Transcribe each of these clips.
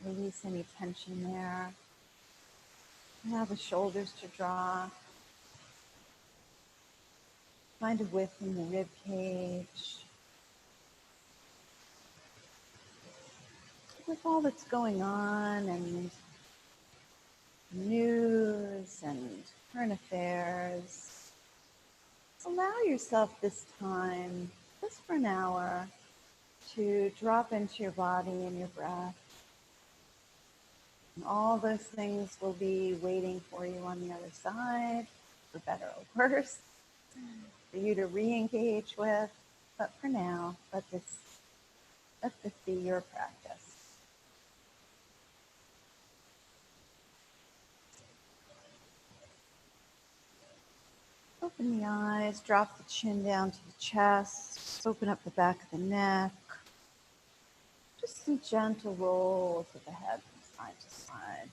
Release any tension there. Allow the shoulders to drop. Find a width in the rib cage. With all that's going on and news and current affairs, allow yourself this time, just for an hour, to drop into your body and your breath. And all those things will be waiting for you on the other side, for better or worse, for you to re-engage with. But for now, let this be your practice. Open the eyes, drop the chin down to the chest, open up the back of the neck. Just some gentle rolls of the head from side to side.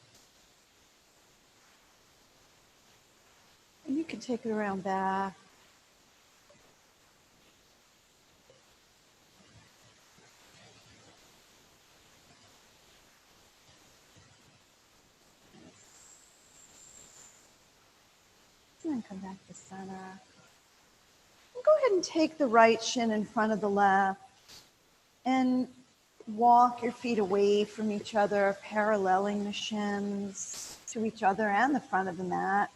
And you can take it around back. And then come back to center. And go ahead and take the right shin in front of the left and walk your feet away from each other, paralleling the shins to each other and the front of the mat.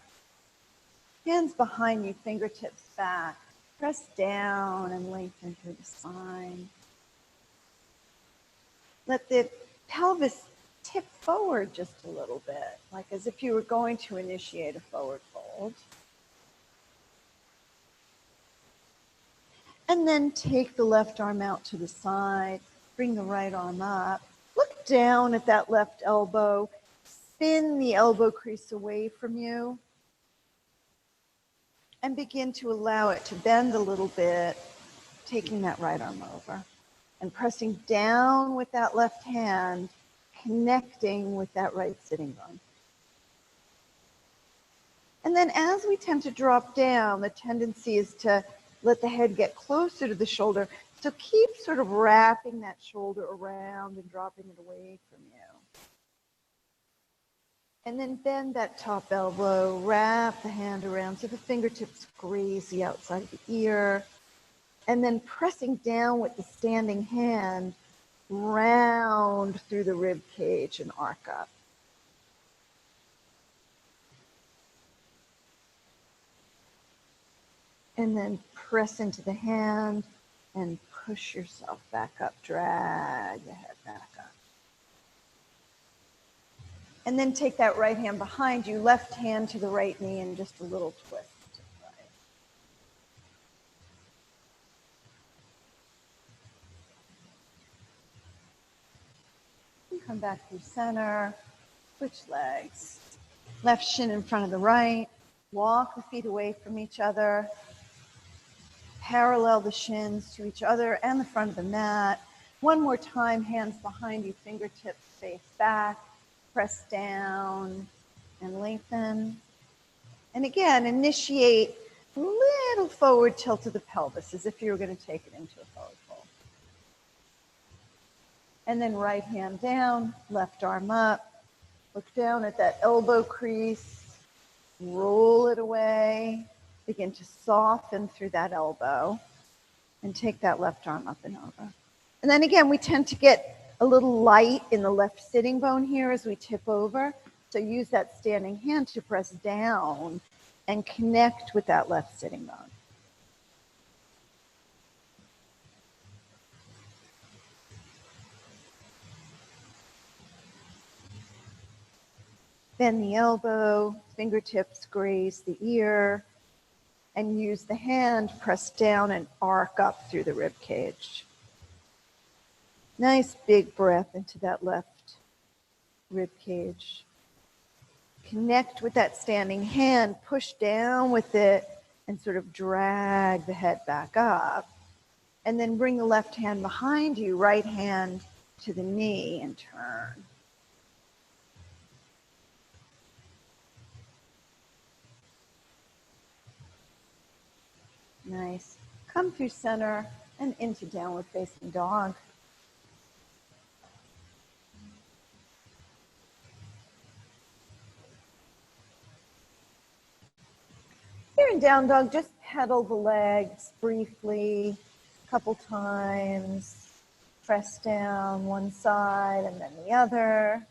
Hands behind you, fingertips back. Press down and lengthen through the spine. Let the pelvis tip forward just a little bit, like as if you were going to initiate a forward fold. And then take the left arm out to the side, bring the right arm up. Look down at that left elbow, spin the elbow crease away from you, and begin to allow it to bend a little bit, taking that right arm over and pressing down with that left hand, connecting with that right sitting bone. And then as we tend to drop down, the tendency is to let the head get closer to the shoulder. So keep sort of wrapping that shoulder around and dropping it away from you. And then bend that top elbow, wrap the hand around so the fingertips graze the outside of the ear. And then pressing down with the standing hand, round through the rib cage and arc up. And then press into the hand and push yourself back up. Drag the head back up. And then take that right hand behind you, left hand to the right knee, and just a little twist to the right. And come back through center. Switch legs. Left shin in front of the right. Walk the feet away from each other. Parallel the shins to each other and the front of the mat. One more time, hands behind you, fingertips face back. Press down and lengthen. And again, initiate a little forward tilt of the pelvis as if you were going to take it into a forward fold. And then right hand down, left arm up. Look down at that elbow crease. Roll it away. Begin to soften through that elbow. And take that left arm up and over. And then again, we tend to get a little light in the left sitting bone here as we tip over. So use that standing hand to press down and connect with that left sitting bone. Bend the elbow, fingertips graze the ear, and use the hand, press down and arc up through the rib cage. Nice big breath into that left rib cage. Connect with that standing hand, push down with it, and sort of drag the head back up. And then bring the left hand behind you, right hand to the knee, and turn. Nice. Come through center and into downward facing dog. down dog, just pedal the legs briefly, a couple times. Press down one side and then the other.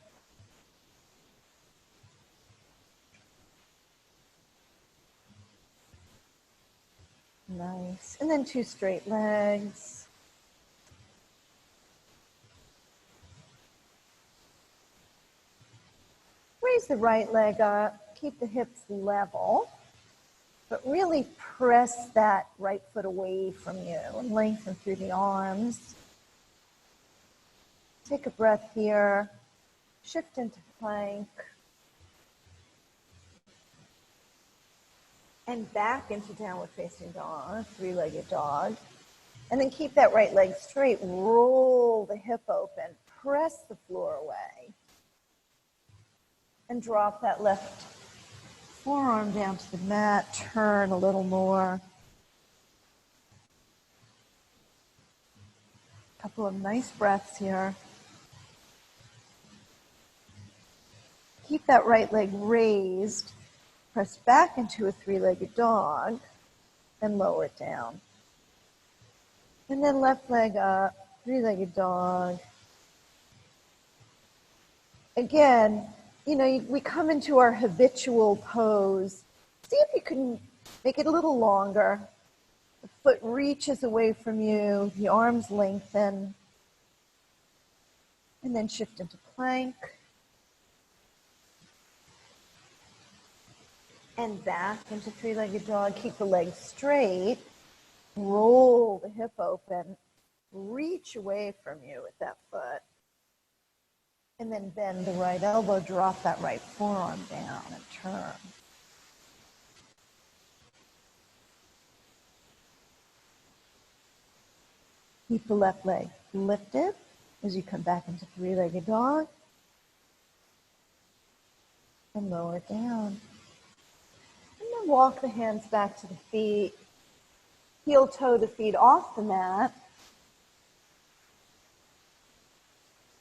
Nice. And then 2 straight legs. Raise the right leg up, keep the hips level, but really press that right foot away from you and lengthen through the arms. Take a breath here, shift into plank, and back into downward facing dog, 3-legged dog. And then keep that right leg straight, roll the hip open, press the floor away, and drop that left forearm down to the mat, turn a little more. A couple of nice breaths here. Keep that right leg raised, press back into a 3-legged dog, and lower it down. And then left leg up, 3-legged dog. Again, you know, we come into our habitual pose. See if you can make it a little longer. The foot reaches away from you, the arms lengthen, and then shift into plank. And back into 3-legged dog. Keep the legs straight. Roll the hip open. Reach away from you with that foot. And then bend the right elbow. Drop that right forearm down and turn. Keep the left leg lifted as you come back into 3-legged dog. And lower it down. And then walk the hands back to the feet. Heel toe the feet off the mat.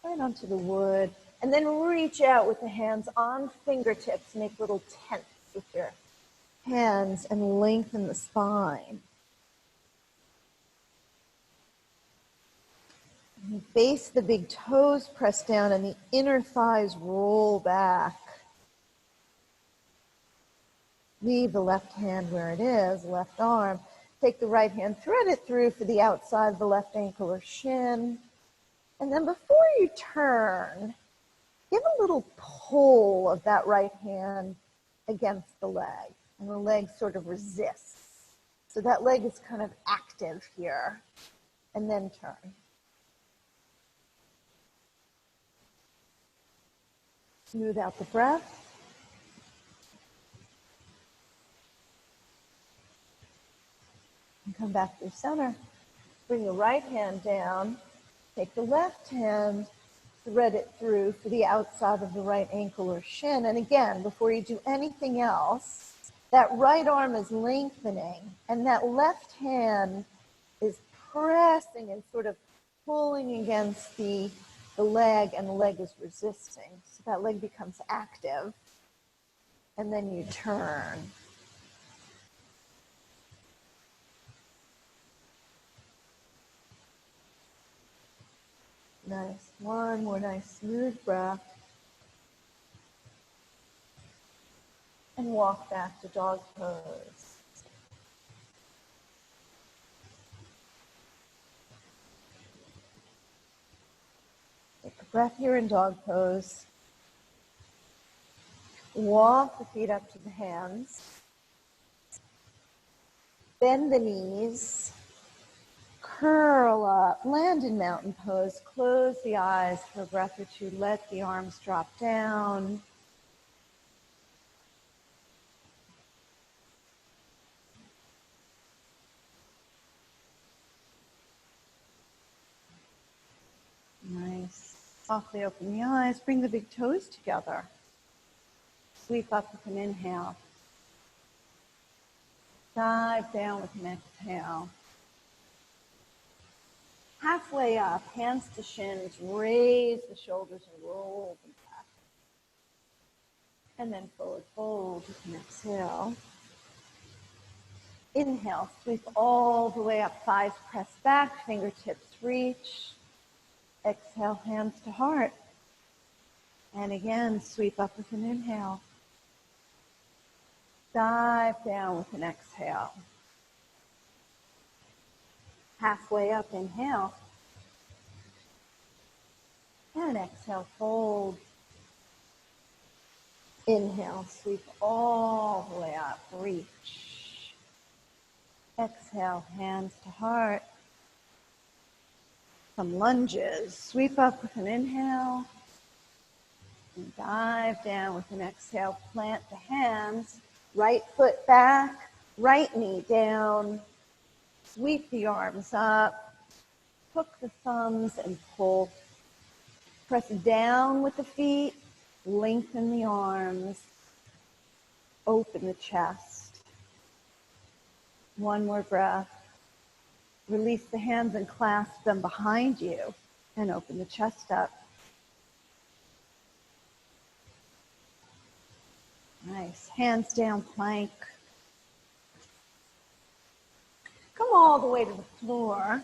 Right onto the wood. And then reach out with the hands on fingertips. Make little tents with your hands and lengthen the spine. And base the big toes press down and the inner thighs roll back. Leave the left hand where it is, left arm. Take the right hand, thread it through for the outside of the left ankle or shin. And then before you turn, give a little pull of that right hand against the leg. And the leg sort of resists. So that leg is kind of active here. And then turn. Smooth out the breath. And come back through center. Bring the right hand down. Take the left hand, thread it through for the outside of the right ankle or shin. And again, before you do anything else, that right arm is lengthening and that left hand is pressing and sort of pulling against the leg, and the leg is resisting. So that leg becomes active. And then you turn. Nice. One more nice smooth breath. And walk back to dog pose. Take a breath here in dog pose. Walk the feet up to the hands. Bend the knees. Curl up, land in mountain pose, close the eyes for a breath or two, let the arms drop down. Nice. Softly open the eyes, bring the big toes together. Sweep up with an inhale. Dive down with an exhale. Halfway up, hands to shins, raise the shoulders and roll them back. And then forward fold with an exhale. Inhale, sweep all the way up, thighs press back, fingertips reach. Exhale, hands to heart. And again, sweep up with an inhale. Dive down with an exhale. Halfway up, inhale. And exhale, fold. Inhale, sweep all the way up, reach. Exhale, hands to heart. Some lunges. Sweep up with an inhale. And dive down with an exhale. Plant the hands. Right foot back, right knee down. Sweep the arms up. Hook the thumbs and pull. Press down with the feet. Lengthen the arms. Open the chest. One more breath. Release the hands and clasp them behind you and open the chest up. Nice. Hands down, plank. Come all the way to the floor.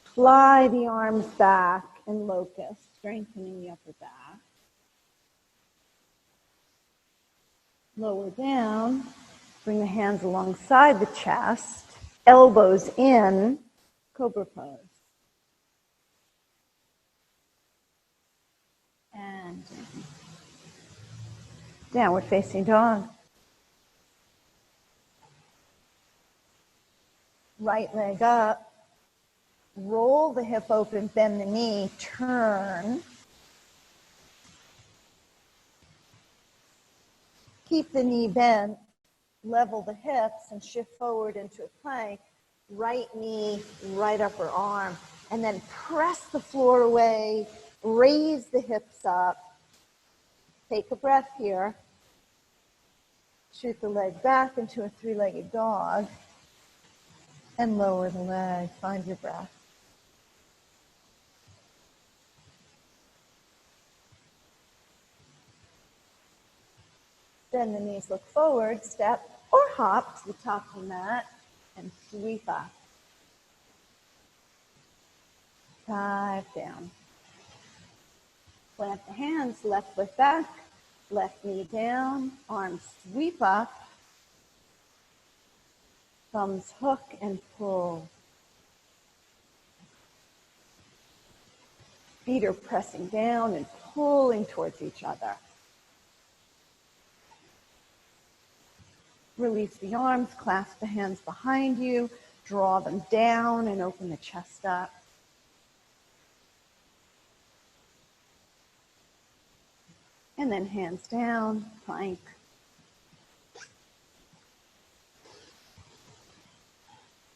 Fly the arms back in locust, strengthening the upper back. Lower down. Bring the hands alongside the chest. Elbows in. Cobra pose. And downward facing dog. Right leg up. Roll the hip open, bend the knee, turn. Keep the knee bent, level the hips and shift forward into a plank. Right knee, right upper arm. And then press the floor away, raise the hips up. Take a breath here. Shoot the leg back into a three-legged dog. And lower the leg, find your breath. Bend the knees, look forward, step or hop to the top of the mat and sweep up. Dive down. Plant the hands, left foot back, left knee down, arms sweep up. Thumbs hook and pull. Feet are pressing down and pulling towards each other. Release the arms, clasp the hands behind you, draw them down and open the chest up. And then hands down, plank.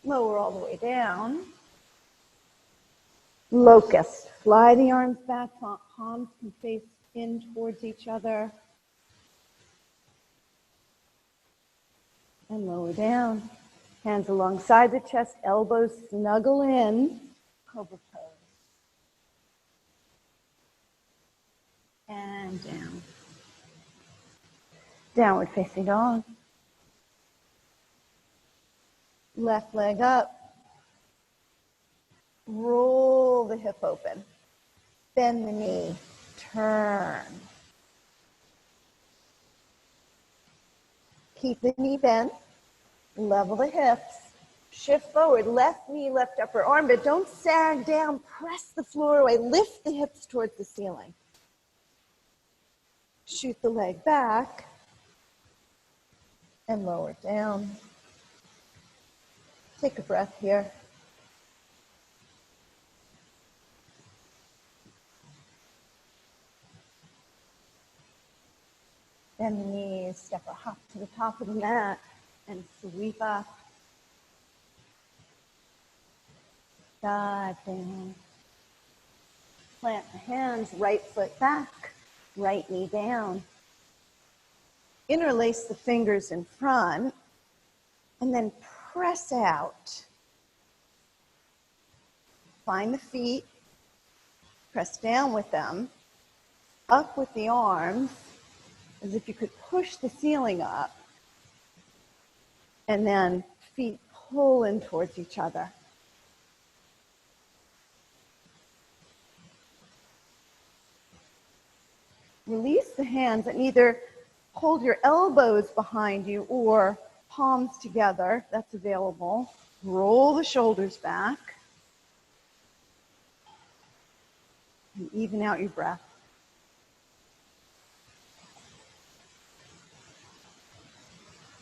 Lower all the way down. Locust. Fly the arms back, palms can face in towards each other. And lower down. Hands alongside the chest, elbows snuggle in. Cobra pose. And down. Downward facing dog. Left leg up. Roll the hip open. Bend the knee. Turn. Keep the knee bent. Level the hips. Shift forward. Left knee, left upper arm, but don't sag down. Press the floor away. Lift the hips towards the ceiling. Shoot the leg back. And lower down. Take a breath here. Bend the knees, step or hop to the top of the mat, and sweep up. Dive down. Plant the hands, right foot back, right knee down. Interlace the fingers in front, and then press out. Find the feet, press down with them, up with the arms, as if you could push the ceiling up. And then feet pull in towards each other. Release the hands and either hold your elbows behind you or palms together. That's available. Roll the shoulders back. And even out your breath.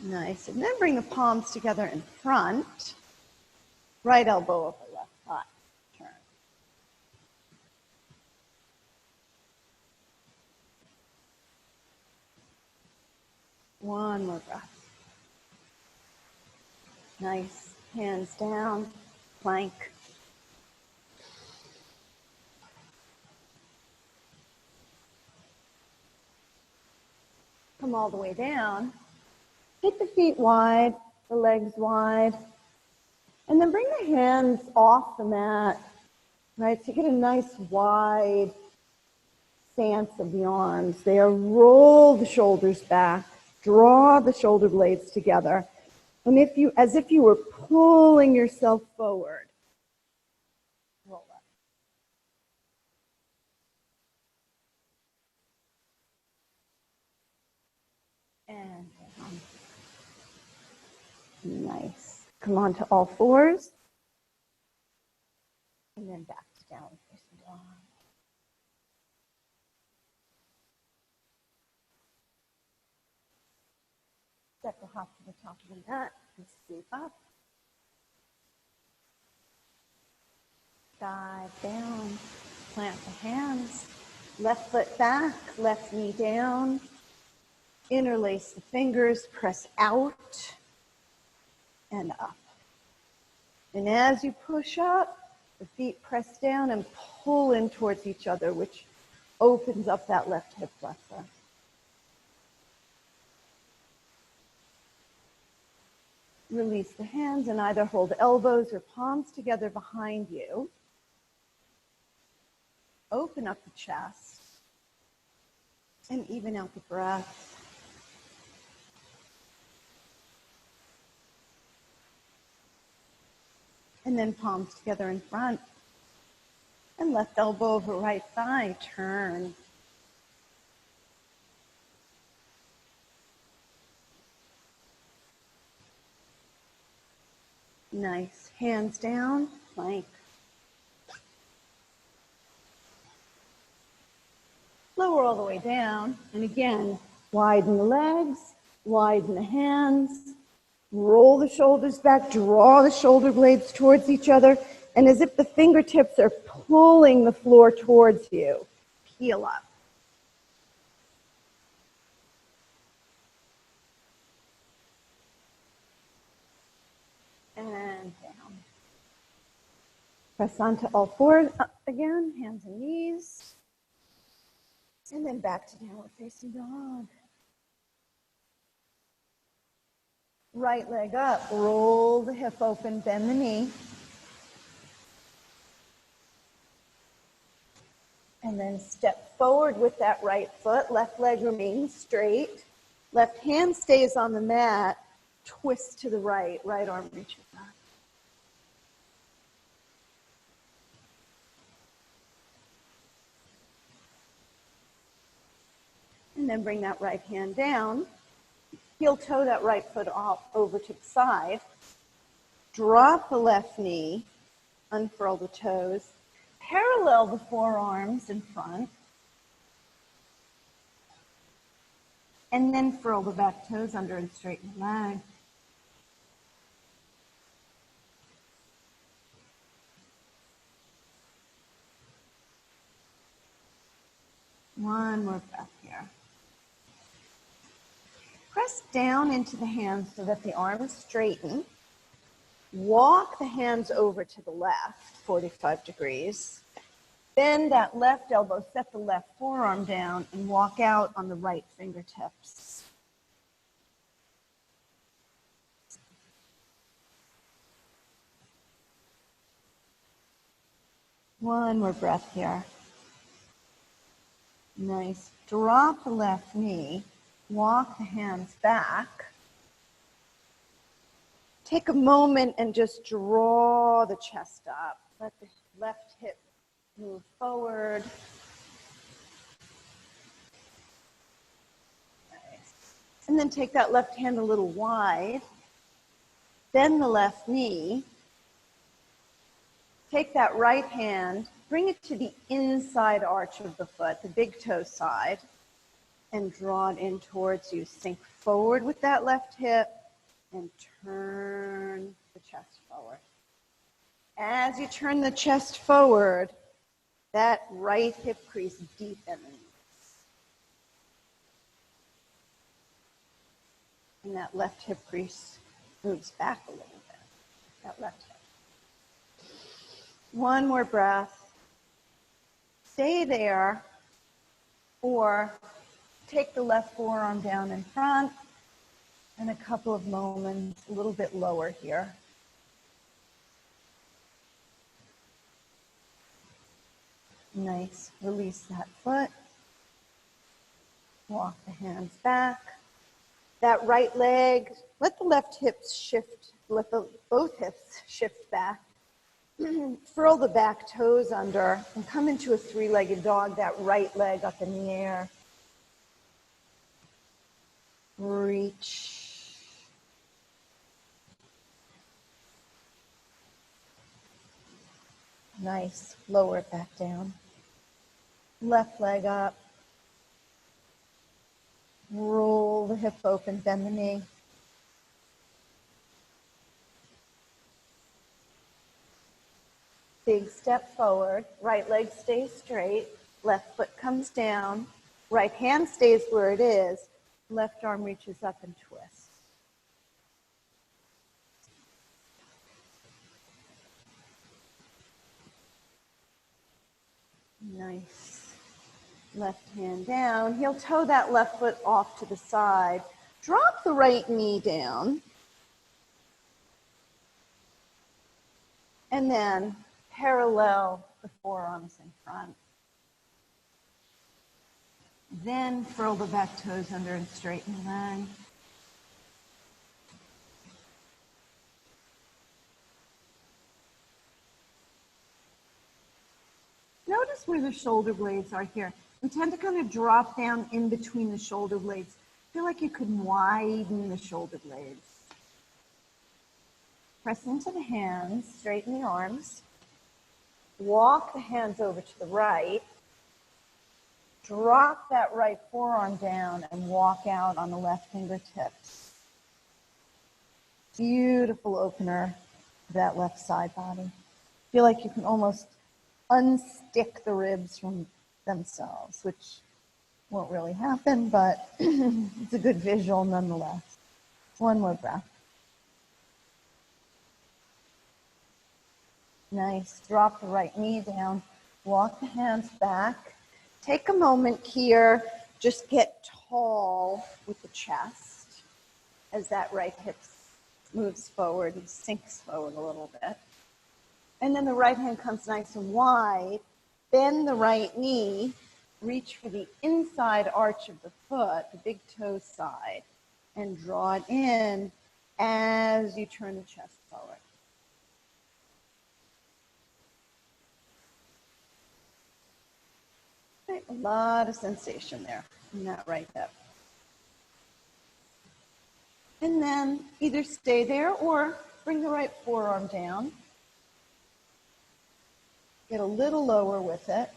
Nice. And then bring the palms together in front. Right elbow over left thigh. Turn. One more breath. Nice. Hands down. Plank. Come all the way down. Take the feet wide, the legs wide. And then bring the hands off the mat, right? So you get a nice wide stance of the arms there. Roll the shoulders back. Draw the shoulder blades together. And as if you were pulling yourself forward. Roll up. And down. Nice. Come on to all fours. And then back to down facing dog. Step the hop to the top of the mat and scoop up. Dive down. Plant the hands. Left foot back, left knee down. Interlace the fingers, press out and up. And as you push up, the feet press down and pull in towards each other, which opens up that left hip flexor. Release the hands and either hold elbows or palms together behind you. Open up the chest and even out the breath. And then palms together in front. And left elbow over right thigh, turn. Nice. Hands down, plank. Lower all the way down. And again, widen the legs, widen the hands. Roll the shoulders back, draw the shoulder blades towards each other, and as if the fingertips are pulling the floor towards you, peel up. And down. Press onto all fours up again, hands and knees. And then back to downward facing dog. Right leg up, roll the hip open, bend the knee. And then step forward with that right foot, left leg remains straight. Left hand stays on the mat, twist to the right, right arm reaches back. And then bring that right hand down. Heel toe that right foot off over to the side. Drop the left knee, unfurl the toes. Parallel the forearms in front. And then furl the back toes under and straighten the leg. One more breath here. Press down into the hands so that the arms straighten. Walk the hands over to the left, 45 degrees. Bend that left elbow, set the left forearm down, and walk out on the right fingertips. One more breath here. Nice. Drop the left knee. Walk the hands back. Take a moment and just draw the chest up. Let the left hip move forward. Nice. And then take that left hand a little wide. Bend the left knee. Take that right hand, bring it to the inside arch of the foot, the big toe side, and draw it in towards you. Sink forward with that left hip and turn the chest forward. As you turn the chest forward, that right hip crease deepens. And that left hip crease moves back a little bit. That left hip. One more breath. Stay there, or take the left forearm down in front, and a couple of moments a little bit lower here. Nice. Release that foot. Walk the hands back. That right leg, let the left hips shift, let both hips shift back. Furl the back toes under and come into a three-legged dog, that right leg up in the air. Reach. Nice. Lower it back down. Left leg up. Roll the hip open, bend the knee. Big step forward, right leg stays straight, left foot comes down, right hand stays where it is, left arm reaches up and twists. Nice. Left hand down, heel toe that left foot off to the side. Drop the right knee down. And then parallel the forearms in front. Then furl the back toes under and straighten the leg. Notice where the shoulder blades are here. We tend to kind of drop down in between the shoulder blades. Feel like you could widen the shoulder blades. Press into the hands, straighten the arms. Walk the hands over to the right. Drop that right forearm down and walk out on the left fingertips. Beautiful opener to that left side body. Feel like you can almost unstick the ribs from themselves, which won't really happen, but it's a good visual nonetheless. One more breath. Nice. Drop the right knee down. Walk the hands back. Take a moment here. Just get tall with the chest as that right hip moves forward and sinks forward a little bit. And then the right hand comes nice and wide. Bend the right knee. Reach for the inside arch of the foot, the big toe side, and draw it in as you turn the chest forward. Right, a lot of sensation there in that right hip. And then either stay there or bring the right forearm down. Get a little lower with it.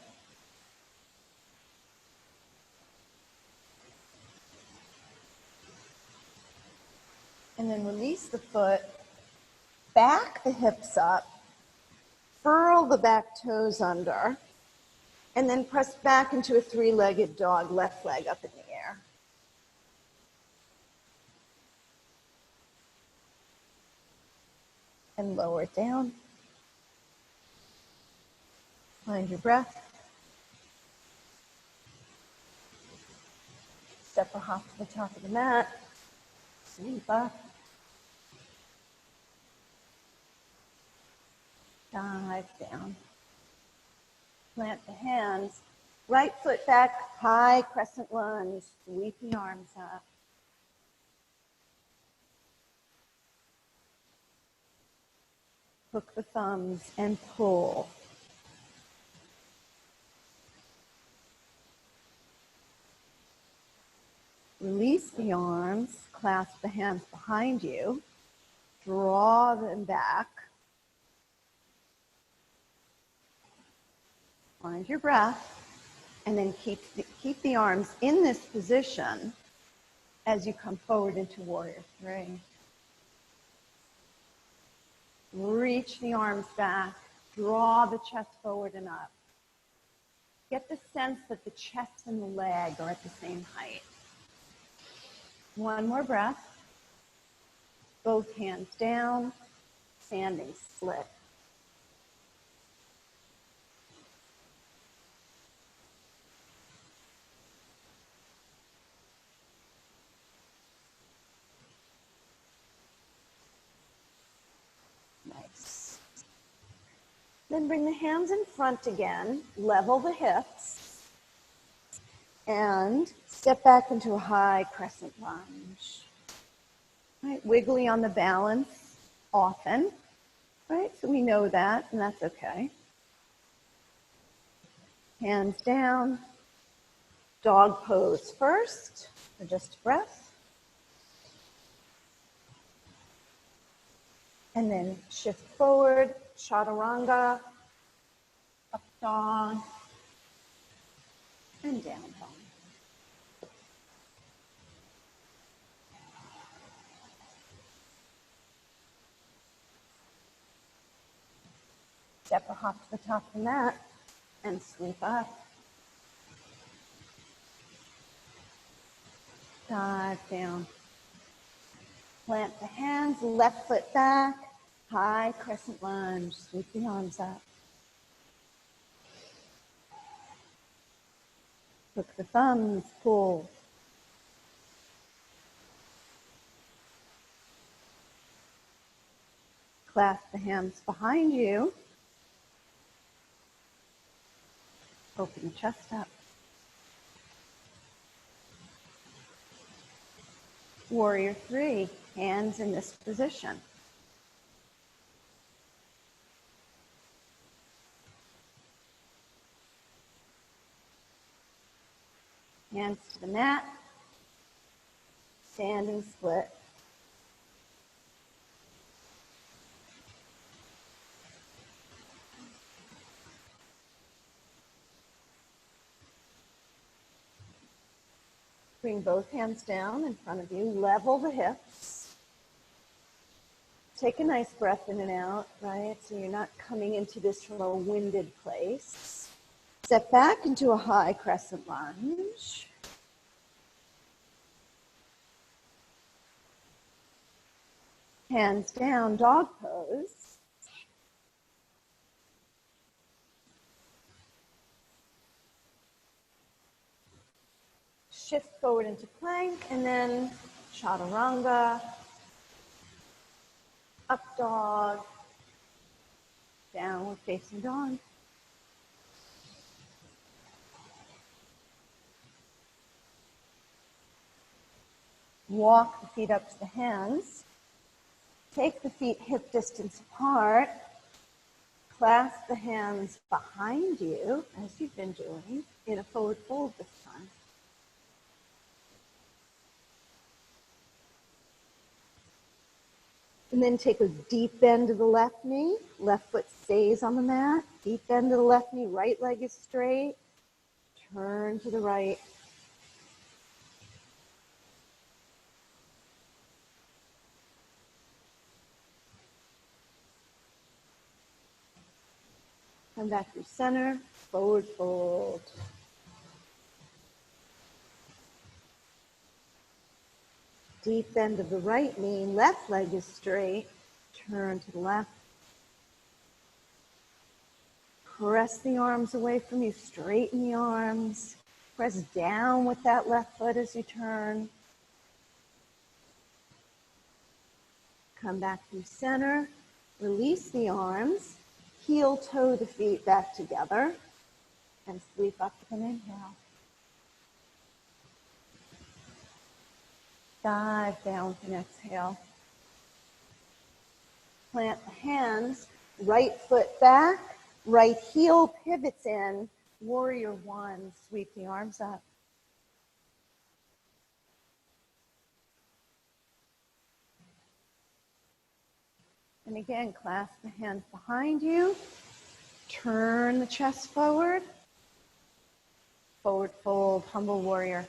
And then release the foot, back the hips up, furl the back toes under, and then press back into a three-legged dog, left leg up in the air. And lower it down. Find your breath. Step or hop to the top of the mat. Sweep up. Dive down. Plant the hands. Right foot back, high crescent lunge. Sweep the arms up. Hook the thumbs and pull. Release the arms, clasp the hands behind you, draw them back. Find your breath, and then keep the arms in this position as you come forward into Warrior Three. Reach the arms back, draw the chest forward and up. Get the sense that the chest and the leg are at the same height. One more breath. Both hands down, standing split. Nice. Then bring the hands in front again, level the hips, and step back into a high crescent lunge. Right, wiggly on the balance often, right? So we know that, and that's okay. Hands down, dog pose first, for just a breath. And then shift forward, chaturanga, up dog, and down dog. Step or hop to the top of the mat and sweep up. Dive down. Plant the hands, left foot back, high crescent lunge, sweep the arms up. Hook the thumbs, pull. Clasp the hands behind you. Open the chest up. Warrior Three, hands in this position. Hands to the mat, standing split. Bring both hands down in front of you, level the hips. Take a nice breath in and out, right? So you're not coming into this from a winded place. Step back into a high crescent lunge. Hands down, dog pose. Shift forward into plank, and then chaturanga, up dog, downward facing dog. Walk the feet up to the hands. Take the feet hip distance apart. Clasp the hands behind you, as you've been doing, in a forward fold this time. And then take a deep bend to the left knee. Left foot stays on the mat. Deep bend to the left knee. Right leg is straight. Turn to the right. Come back through center. Forward fold. Deep bend of the right knee. Left leg is straight. Turn to the left. Press the arms away from you. Straighten the arms. Press down with that left foot as you turn. Come back through center. Release the arms. Heel toe the feet back together. And sweep up with an inhale. Dive down with an exhale. Plant the hands Right foot back, right heel pivots in, warrior one, sweep the arms up. And again, clasp the hands behind you, turn the chest forward, forward fold, humble warrior.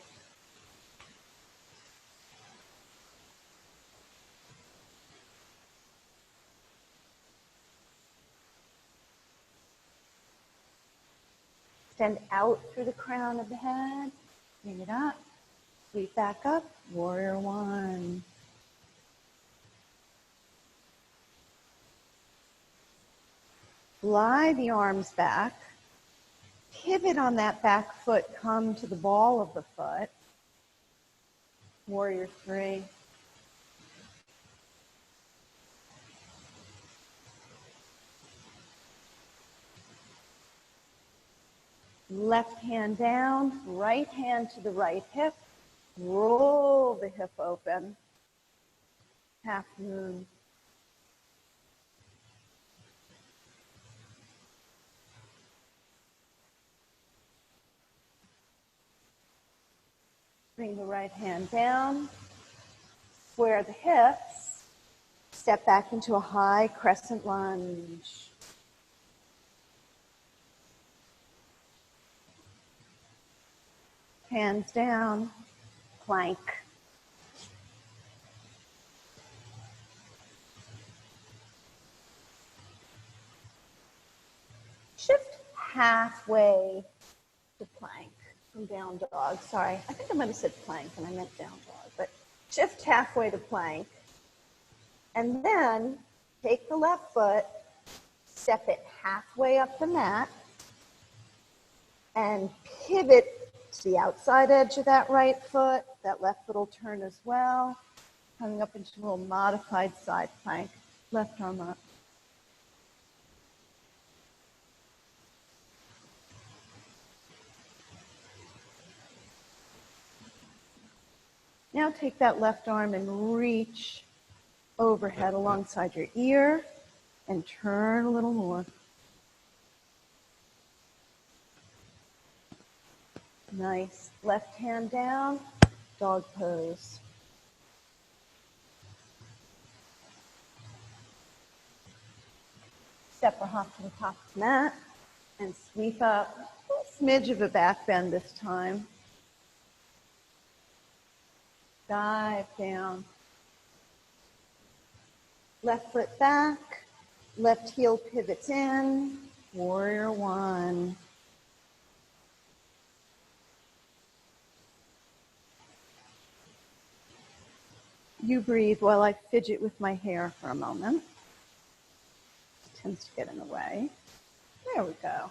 Extend out through the crown of the head, bring it up, sweep back up, warrior one. Fly the arms back, pivot on that back foot, come to the ball of the foot, warrior three. Left hand down, right hand to the right hip, roll the hip open, half moon. Bring the right hand down, square the hips, step back into a high crescent lunge. Hands down, plank. Shift halfway to plank from down dog. Sorry, I think I might have said plank and I meant down dog, but shift halfway to plank. And then take the left foot, step it halfway up the mat, and pivot to the outside edge of that right foot. That left foot will turn as well, coming up into a little modified side plank. Left arm up. Now take that left arm and reach overhead alongside your ear and turn a little more. Nice. Left hand down, dog pose. Step or hop to the top of the mat and sweep up. A smidge of a back bend this time. Dive down. Left foot back, left heel pivots in, warrior one. You breathe while I fidget with my hair for a moment. It tends to get in the way. There we go.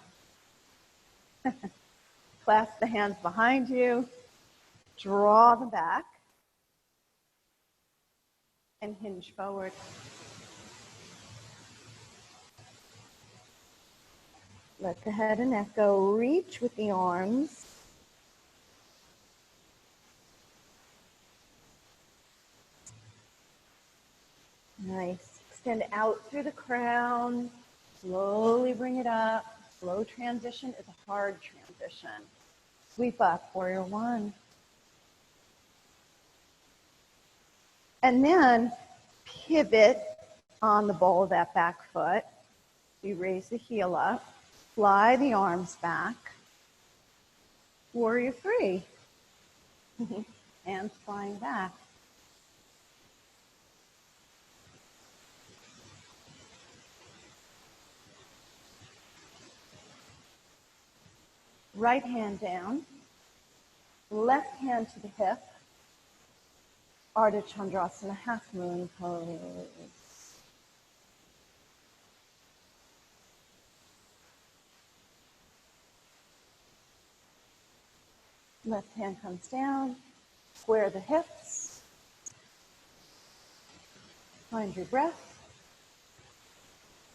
Clasp the hands behind you, draw them back, and hinge forward. Let the head and neck go. Reach with the arms. Nice. Extend out through the crown. Slowly bring it up. Slow transition is a hard transition. Sweep up, warrior one. And then pivot on the ball of that back foot. You raise the heel up. Fly the arms back. Warrior three. Hands flying back. Right hand down. Left hand to the hip. Ardha Chandrasana, half moon pose. Left hand comes down, square the hips, find your breath,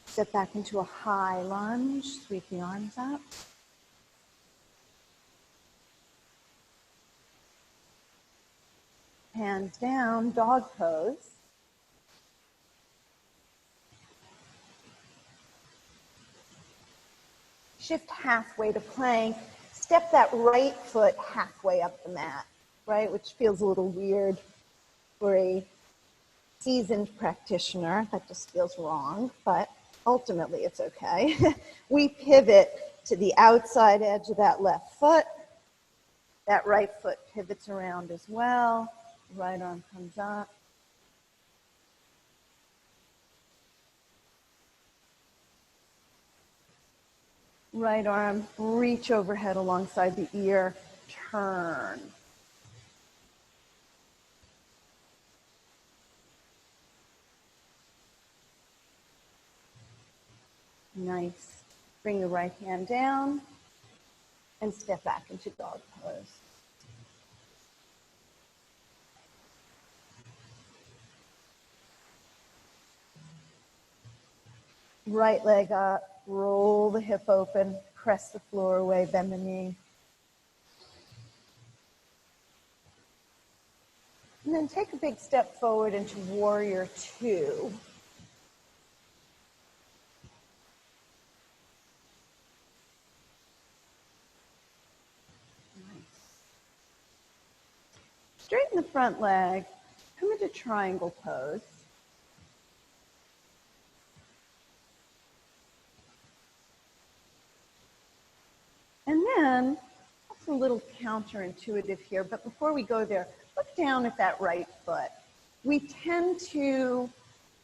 step back into a high lunge, sweep the arms up. Hands down, dog pose. Shift halfway to plank. Step that right foot halfway up the mat, right? Which feels a little weird for a seasoned practitioner. That just feels wrong, but ultimately it's okay. We pivot to the outside edge of that left foot. That right foot pivots around as well. Right arm comes up. Right arm, reach overhead alongside the ear, turn. Nice. Bring the right hand down and step back into dog pose. Right leg up, roll the hip open, press the floor away, bend the knee. And then take a big step forward into warrior two. Straighten the front leg, come into triangle pose. And then, that's a little counterintuitive here, but before we go there, look down at that right foot. We tend to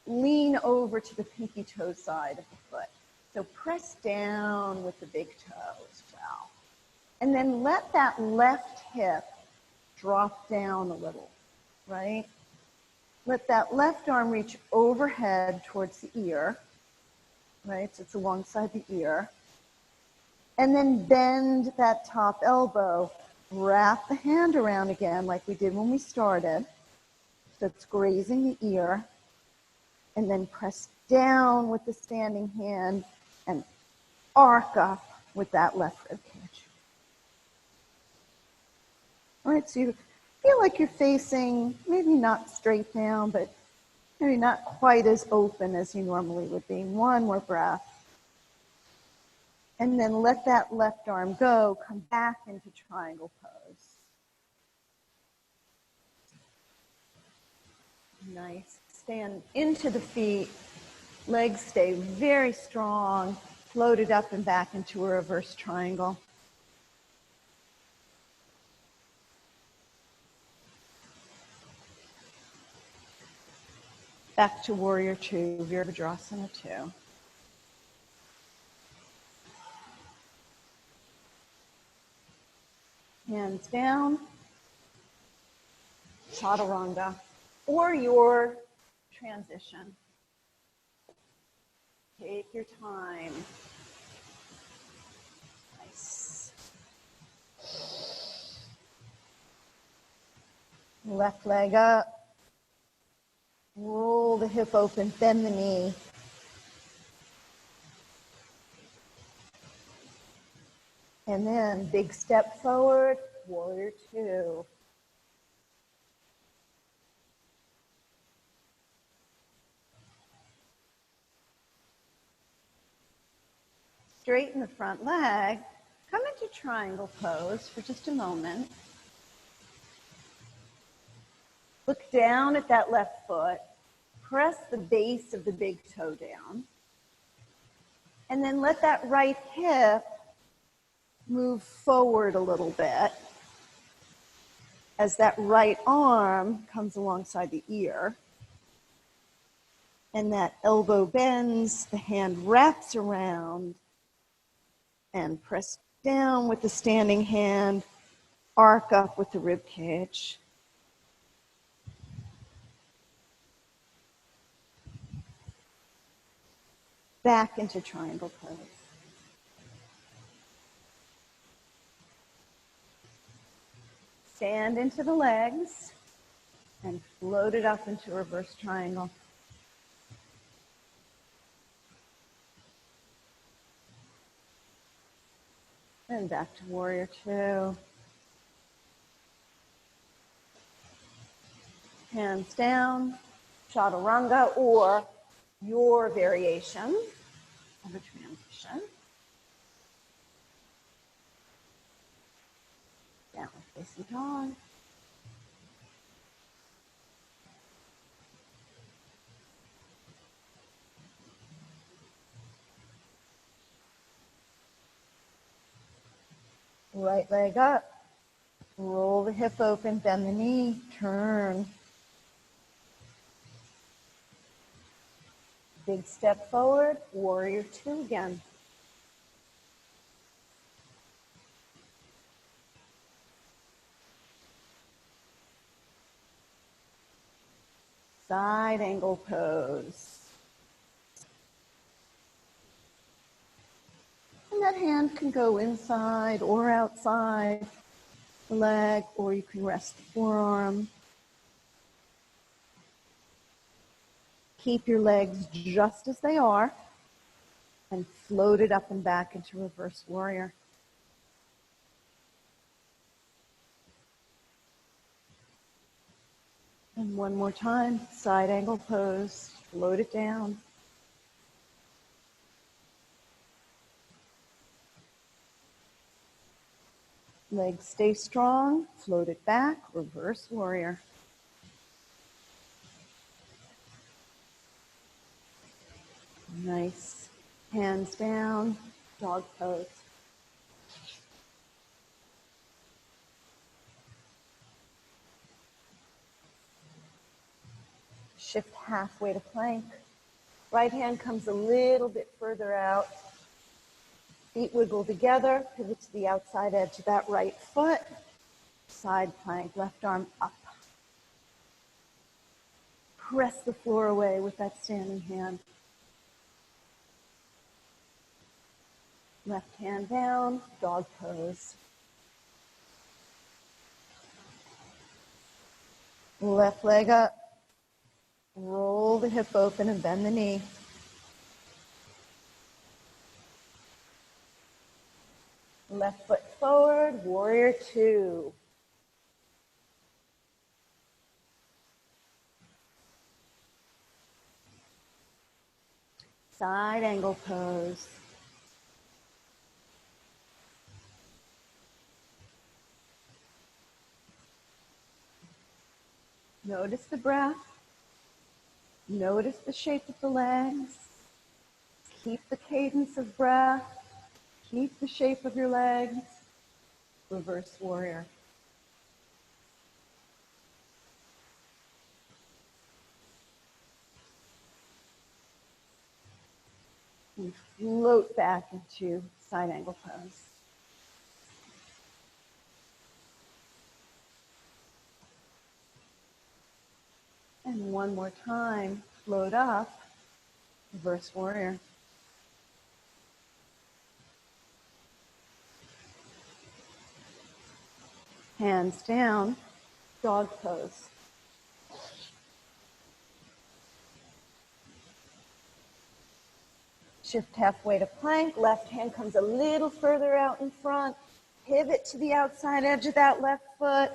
lean over to the pinky toe side of the foot. So press down with the big toe as well. And then let that left hip drop down a little, right? Let that left arm reach overhead towards the ear, right? So it's alongside the ear. And then bend that top elbow. Wrap the hand around again like we did when we started. So it's grazing the ear. And then press down with the standing hand and arc up with that left rib cage. All right, so you feel like you're facing maybe not straight down, but maybe not quite as open as you normally would be. One more breath. And then let that left arm go. Come back into triangle pose. Nice. Stand into the feet. Legs stay very strong. Floated up and back into a reverse triangle. Back to warrior two, Virabhadrasana 2. Hands down, chaturanga, or your transition. Take your time. Nice. Left leg up. Roll the hip open, bend the knee. And then big step forward, warrior two. Straighten the front leg. Come into triangle pose for just a moment. Look down at that left foot. Press the base of the big toe down. And then let that right hip move forward a little bit as that right arm comes alongside the ear. And that elbow bends, the hand wraps around, and press down with the standing hand, arc up with the rib cage. Back into triangle pose. Stand into the legs and float it up into reverse triangle. And back to warrior two. Hands down, chaturanga, or your variation of a transition. Facing dog. Right leg up. Roll the hip open, bend the knee, turn. Big step forward, warrior two again. Side angle pose. And that hand can go inside or outside the leg, or you can rest the forearm. Keep your legs just as they are and float it up and back into reverse warrior. And one more time, side angle pose, float it down. Legs stay strong, float it back, reverse warrior. Nice. Hands down, dog pose. Shift halfway to plank. Right hand comes a little bit further out. Feet wiggle together, pivot to the outside edge of that right foot. Side plank, left arm up. Press the floor away with that standing hand. Left hand down, dog pose. Left leg up. Roll the hip open and bend the knee. Left foot forward, warrior two. Side angle pose. Notice the breath. Notice the shape of the legs. Keep the cadence of breath. Keep the shape of your legs. Reverse warrior. And float back into side angle pose. And one more time, float up, reverse warrior. Hands down, dog pose. Shift halfway to plank. Left hand comes a little further out in front. Pivot to the outside edge of that left foot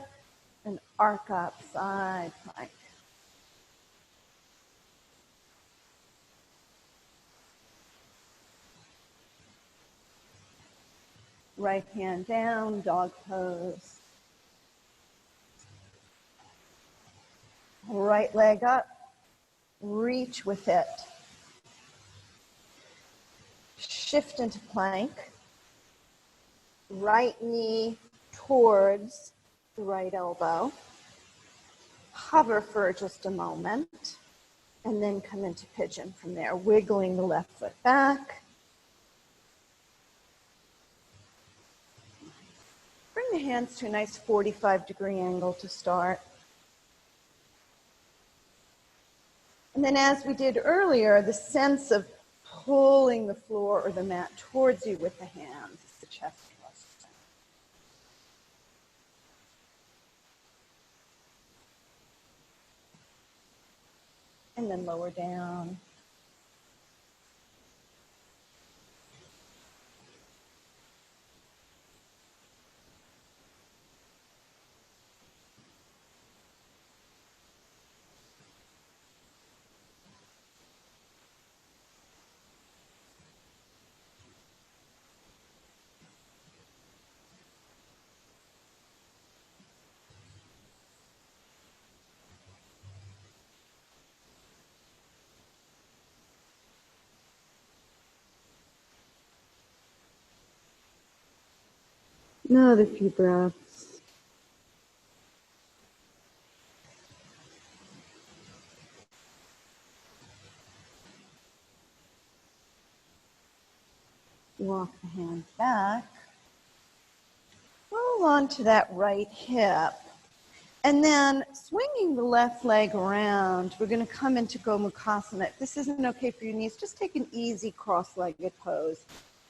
and arc up, side plank. Right hand down, dog pose. Right leg up, reach with it. Shift into plank. Right knee towards the right elbow. Hover for just a moment, and then come into pigeon from there, wiggling the left foot back. Bring the hands to a nice 45-degree angle to start. And then as we did earlier, the sense of pulling the floor or the mat towards you with the hands, the chest thrust. And then lower down. Another few breaths. Walk the hands back. Roll onto that right hip. And then swinging the left leg around, we're going to come into Gomukhasana. If this isn't okay for your knees, just take an easy cross-legged pose.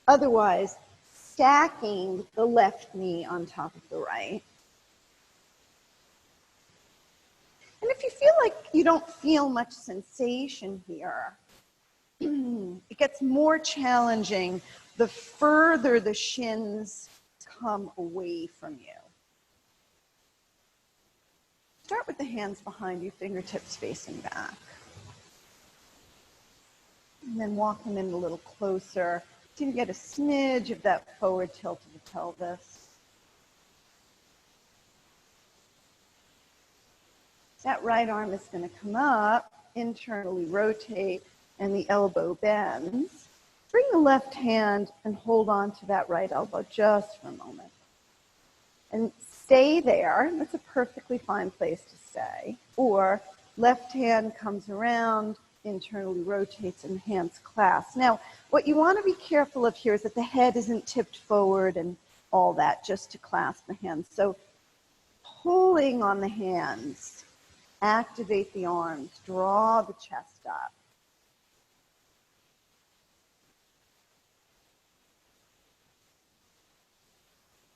Otherwise, stacking the left knee on top of the right. And if you feel like you don't feel much sensation here, it gets more challenging the further the shins come away from you. Start with the hands behind you, fingertips facing back. And then walk them in a little closer to get a smidge of that forward tilt of the pelvis. That right arm is going to come up, internally rotate, and the elbow bends. Bring the left hand and hold on to that right elbow just for a moment. And stay there. That's a perfectly fine place to stay. Or left hand comes around, internally rotates, and hands clasp. Now, what you want to be careful of here is that the head isn't tipped forward and all that, just to clasp the hands. So pulling on the hands, activate the arms, draw the chest up.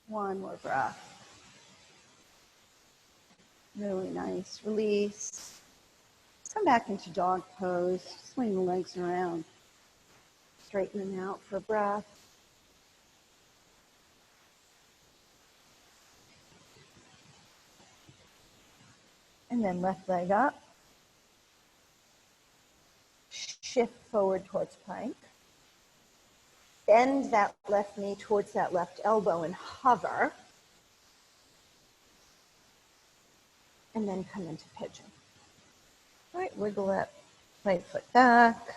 One more breath. Really nice. Release. Come back into dog pose. Swing the legs around. Straighten them out for a breath. And then left leg up. Shift forward towards plank. Bend that left knee towards that left elbow and hover. And then come into pigeon. All right, wiggle it. Right foot back.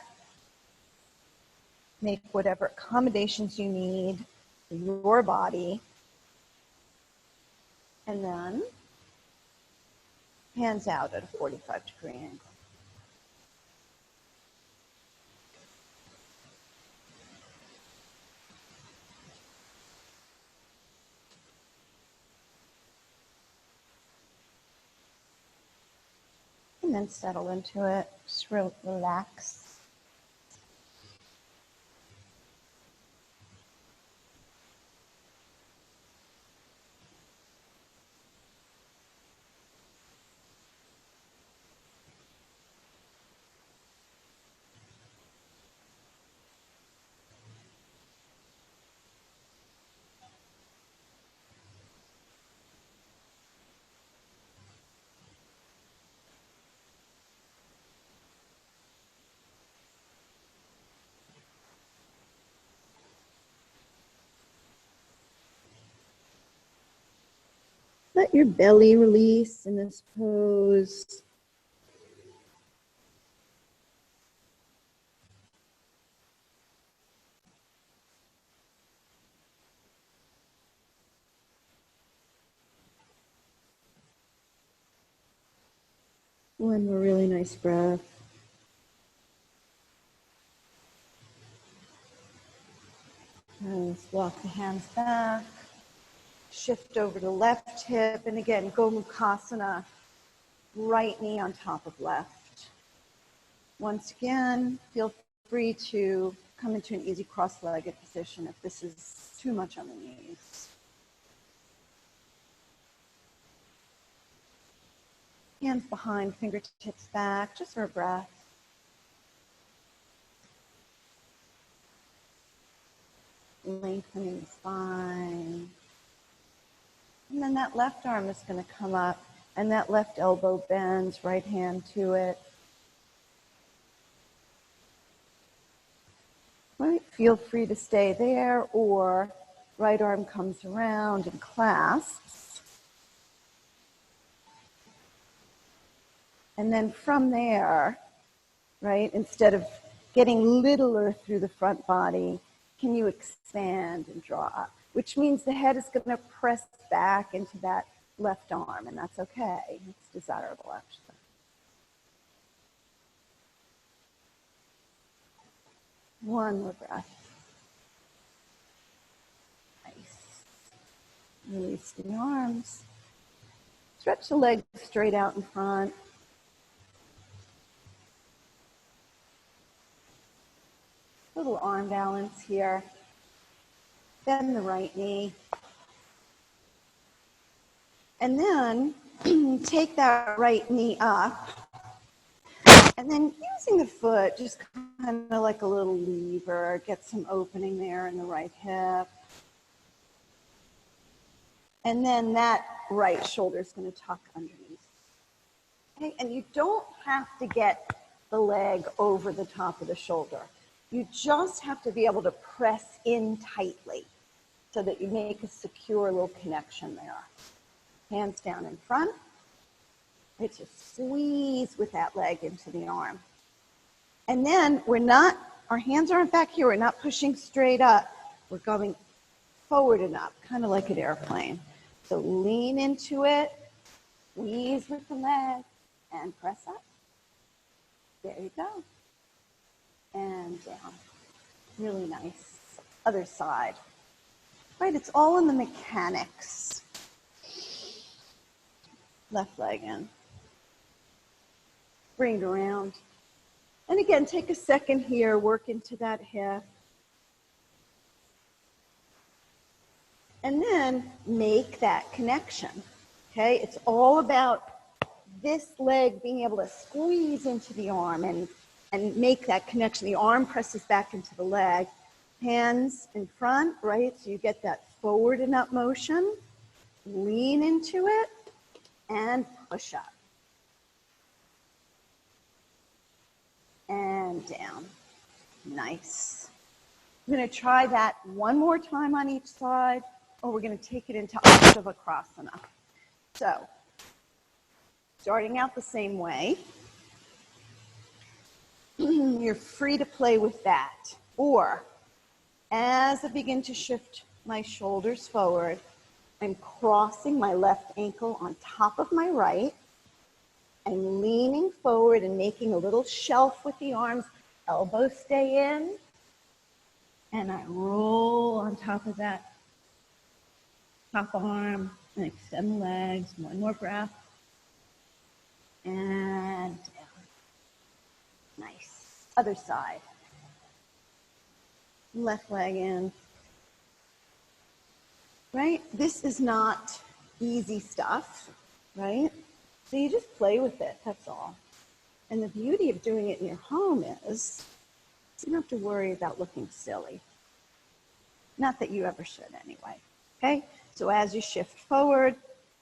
Make whatever accommodations you need for your body. And then hands out at a 45-degree angle. And then settle into it. Just relax. Let your belly release in this pose. One more really nice breath. Nice. Walk the hands back. Shift over to left hip. And again, Gomukhasana. Right knee on top of left. Once again, feel free to come into an easy cross-legged position if this is too much on the knees. Hands behind, fingertips back, just for a breath. Lengthening the spine. And then that left arm is going to come up and that left elbow bends, right hand to it. Right, feel free to stay there, or right arm comes around and clasps. And then from there, right, instead of getting littler through the front body, can you expand and draw up? Which means the head is going to press back into that left arm, and that's okay. It's desirable, actually. One more breath. Nice. Release the arms. Stretch the legs straight out in front. Little arm balance here. Bend the right knee. And then take that right knee up. And then using the foot, just kind of like a little lever, get some opening there in the right hip. And then that right shoulder is going to tuck underneath. Okay, and you don't have to get the leg over the top of the shoulder. You just have to be able to press in tightly so that you make a secure little connection there. Hands down in front. Right, just squeeze with that leg into the arm. And then our hands aren't back here. We're not pushing straight up. We're going forward and up, kind of like an airplane. So lean into it, squeeze with the leg, and press up. There you go. And down. Really nice. Other side. Right, it's all in the mechanics. Left leg in. Bring it around. And again, take a second here, work into that hip. And then make that connection, okay? It's all about this leg being able to squeeze into the arm and make that connection. The arm presses back into the leg. Hands in front, right? So you get that forward and up motion. Lean into it and push up. And down. Nice. I'm going to try that one more time on each side, or we're going to take it into Shavasana. So, starting out the same way, you're free to play with that. Or, as I begin to shift my shoulders forward, I'm crossing my left ankle on top of my right. I'm leaning forward and making a little shelf with the arms. Elbows stay in. And I roll on top of that top arm and extend the legs. One more breath. And down. Nice. Other side. Left leg in. Right? This is not easy stuff, right? So you just play with it, that's all. And the beauty of doing it in your home is you don't have to worry about looking silly. Not that you ever should anyway, okay? So as you shift forward,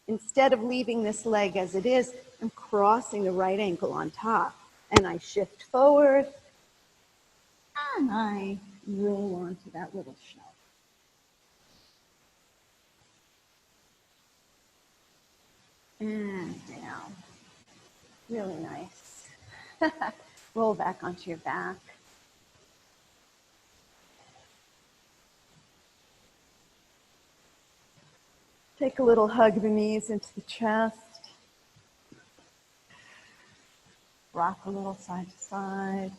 instead of leaving this leg as it is, I'm crossing the right ankle on top. And I shift forward, and I roll onto that little shelf. And down. Really nice. Roll back onto your back. Take a little hug the knees into the chest. Rock a little side to side.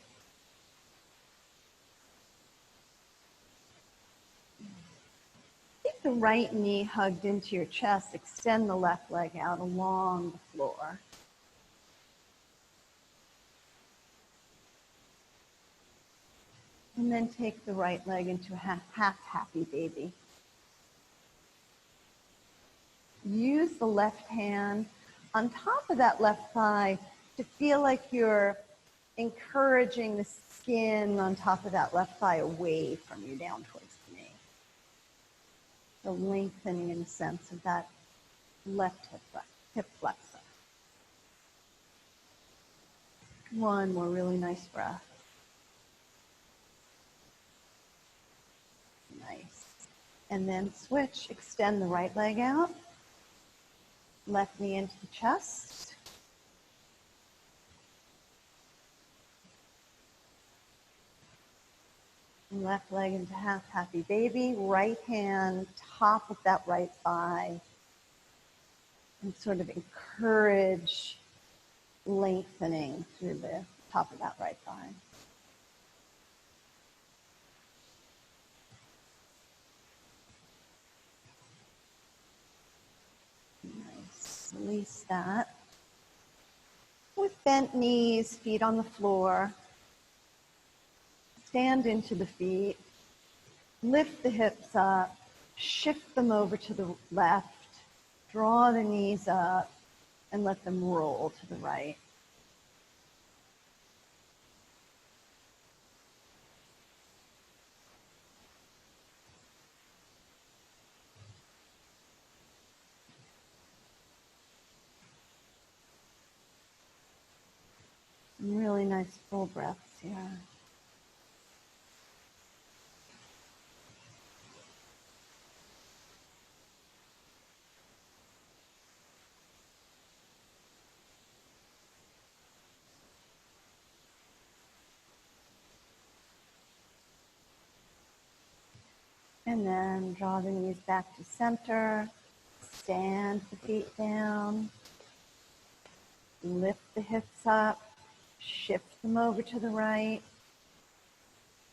Keep the right knee hugged into your chest. Extend the left leg out along the floor. And then take the right leg into a half happy baby. Use the left hand on top of that left thigh to feel like you're encouraging the skin on top of that left thigh away from you down towards the knee. The lengthening in the sense of that left hip flexor. One more really nice breath. Nice. And then switch, extend the right leg out. Left knee into the chest. Left leg into half happy baby. Right hand, top of that right thigh. And sort of encourage lengthening through the top of that right thigh. Nice. Release that. With bent knees, feet on the floor. Stand into the feet. Lift the hips up. Shift them over to the left. Draw the knees up and let them roll to the right. Some really nice full breaths here. And then draw the knees back to center. Stand the feet down. Lift the hips up. Shift them over to the right.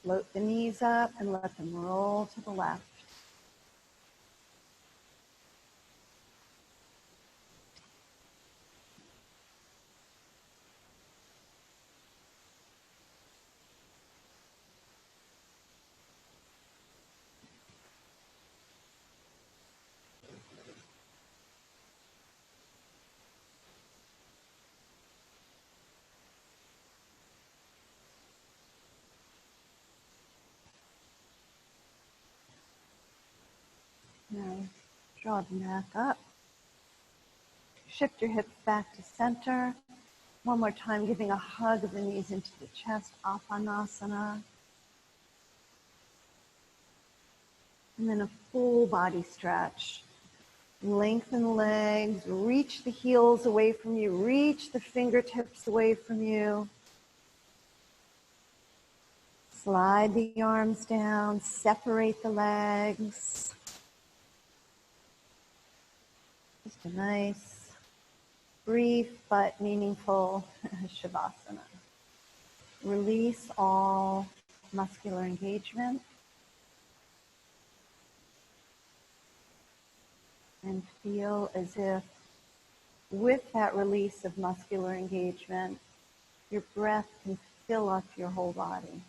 Float the knees up and let them roll to the left. Now, draw them back up. Shift your hips back to center. One more time, giving a hug of the knees into the chest, Apanasana. And then a full body stretch. Lengthen the legs, reach the heels away from you, reach the fingertips away from you. Slide the arms down, separate the legs. Just a nice, brief but meaningful Shavasana. Release all muscular engagement. And feel as if with that release of muscular engagement, your breath can fill up your whole body.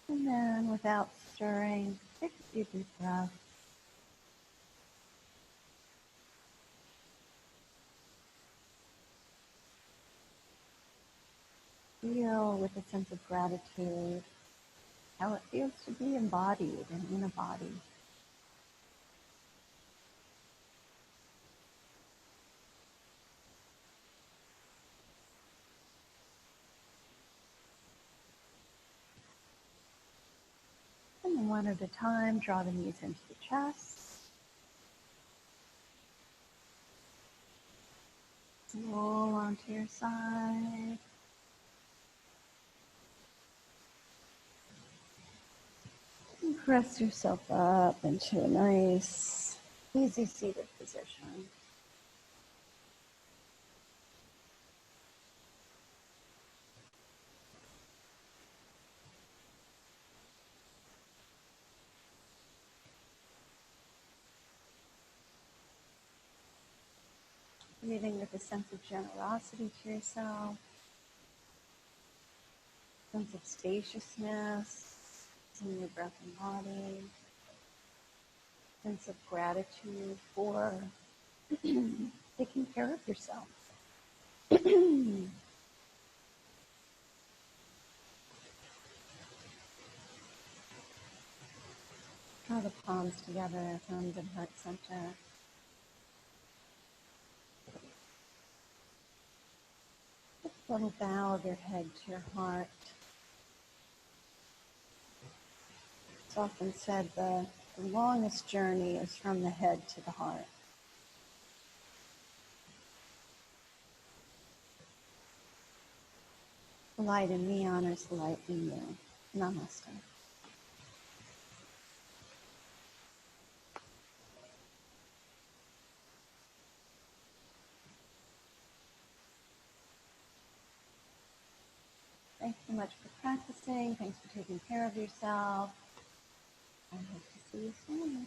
And then without stirring, take a few deep breaths. Feel with a sense of gratitude how it feels to be embodied and in a body. And then one at a time, draw the knees into the chest. Roll onto your side. Press yourself up into a nice, easy seated position. Breathing with a sense of generosity to yourself, sense of spaciousness in your breath and body, sense of gratitude for taking care of yourself. Draw the palms together, thumbs and heart center. Just a little bow of your head to your heart. It's often said the longest journey is from the head to the heart. The light in me honors the light in you. Namaste. Thanks so much for practicing. Thanks for taking care of yourself. I hope to see you soon.